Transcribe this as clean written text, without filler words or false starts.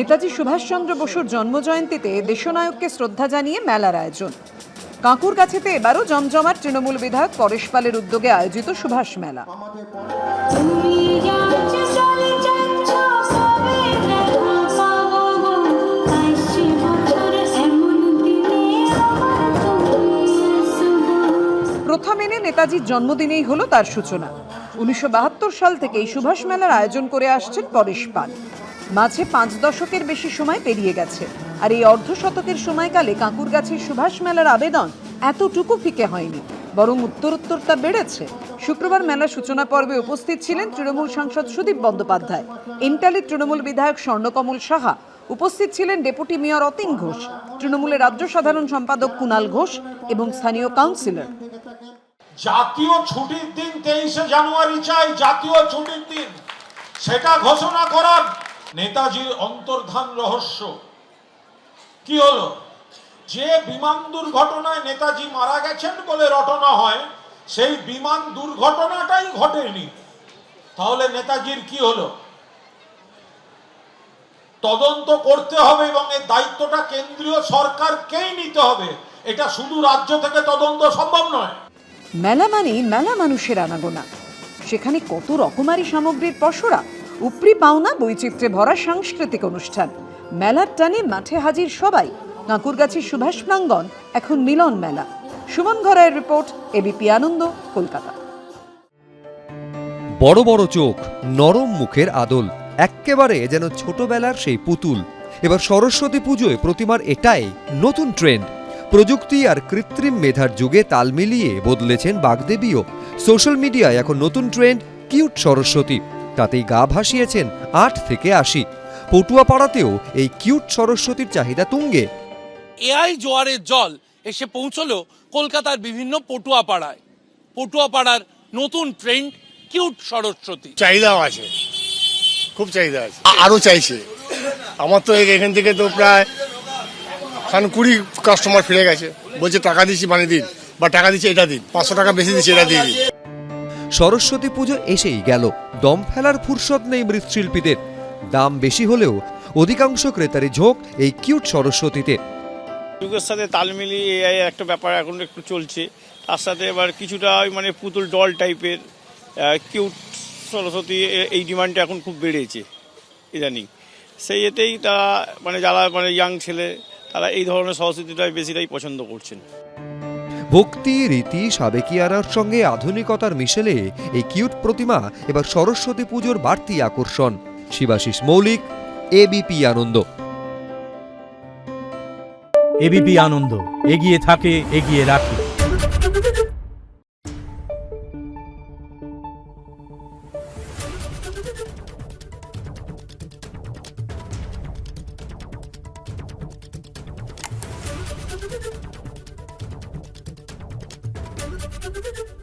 নেতাজি সুভাষচন্দ্র বসুর জন্মজয়ন্তীতে দেশনায়ককে শ্রদ্ধা জানিয়ে মেলার আয়োজন। কাঁকুরগাছিতে এবারও জমজমাট তৃণমূল বিধায়ক পরেশ পালের উদ্যোগে আয়োজিত সুভাষ মেলা। প্রথা মেনে নেতাজির জন্মদিনেই হলো তার সূচনা। 1972 সাল থেকে এই সুভাষ মেলার আয়োজন করে আসছেন পরেশ পাল। মাঝে 5 দশকের বেশি সময় পেরিয়ে গেছে, আর এই অর্ধশতকের সময়কালে কাঁকুরগাছির সুভাষ মেলার আবেদন এতটুকু ফিকে হয়নি, বরং উত্তরোত্তর তা বেড়েছে। শুক্রবার মেলার সূচনা পর্বে উপস্থিত ছিলেন তৃণমূল সাংসদ সুদীপ বন্দ্যোপাধ্যায়, ইন্টালির তৃণমূল বিধায়ক স্বর্ণকমল সাহা, উপস্থিত ছিলেন ডেপুটি মেয়র অতীন ঘোষ, তৃণমূলের রাজ্য সাধারণ সম্পাদক কুণাল ঘোষ এবং স্থানীয় কাউন্সিলর। জাতীয় ছুটির দিন 23শে জানুয়ারি চাই, জাতীয় ছুটির দিন, সেটা ঘোষণা করার নেতাজির অন্তর্ধান রহস্য কি হলো? যে বিমান দুর্ঘটনায় নেতাজি মারা গেছেন বলে রটনা হয়, সেই বিমান দুর্ঘটনাটাই ঘটেনি। তাহলে নেতাজির কি হলো? তদন্ত করতে হবে এবং এর দায়িত্বটা কেন্দ্রীয় সরকারকেই নিতে হবে। এটা শুধু রাজ্য থেকে তদন্ত সম্ভব নয়। মেলা মানেই মেলা মানুষের আনাগোনা, সেখানে কত রকমারি সামগ্রীর পসরা, উপরি পাওনা বৈচিত্র্যে ভরা সাংস্কৃতিক অনুষ্ঠান। মেলার টানে মাঠে হাজির সবাই। কাঁকুরগাছির সুভাষ প্রাঙ্গণ এখন মিলন মেলা। সুমন ঘরায়ের রিপোর্ট, এবিপি আনন্দ, কলকাতা। বড় বড় চোখ, নরম মুখের আদল, এক্কেবারে যেন ছোটবেলার সেই পুতুল। এবার সরস্বতী পুজোয় প্রতিমার এটাই নতুন ট্রেন্ড। প্রযুক্তি আর কৃত্রিম মেধার যুগে তাল মিলিয়ে বদলেছেন বাগদেবীও। সোশ্যাল মিডিয়ায় এখন নতুন ট্রেন্ড কিউট সরস্বতী, তাতেই গা ভাসিয়েছেন 8 থেকে 80। পটুয়াপাড়াতেও এই কিউট সরস্বতীর চাহিদা তুঙ্গে। এআই জোয়ারের জল এসে পৌঁছলো কলকাতার বিভিন্ন পটুয়াপাড়ায়। পটুয়াপাড়ার নতুন ট্রেন্ড কিউট সরস্বতী। চাহিদাও আছে, খুব চাহিদা আছে, আরো চাইছে। আমার তো এখান থেকে তো প্রায় 20 কাস্টমার ফিরে গেছে, বলছে টাকা দিচ্ছি বানিয়ে দিন, বা টাকা দিচ্ছি এটা দিন, 500 টাকা বেশি দিচ্ছি এটা দিয়ে দিন। সরস্বতী পুজো এসেই গেল, দম ফেলার ফুরসত নেই মৃৎশিল্পীদের। দাম বেশি হলেও অধিকাংশ ক্রেতারই ঝোঁক এই কিউট সরস্বতীতে। যুগের সাথে তাল মিলিয়ে এআই একটা ব্যাপার এখন একটু চলছে, তার সাথে এবার কিছুটা মানে পুতুল ডল টাইপের কিউট সরস্বতী এই ডিমান্ডটা এখন খুব বেড়েছে ইদানিং। সেই এতেই তারা মানে যারা মানে ইয়াং ছেলে তারা এই ধরনের সরস্বতীটাই বেশিটাই পছন্দ করছেন। ভক্তি, রীতি, সাবেকিয়ানার সঙ্গে আধুনিকতার মিশেলে এই কিউট প্রতিমা এবার সরস্বতী পুজোর বাড়তি আকর্ষণ। শিবাশিস মৌলিক, এবিপি আনন্দ। এবিপি আনন্দ, এগিয়ে থাকে, এগিয়ে রাখে। Thank you.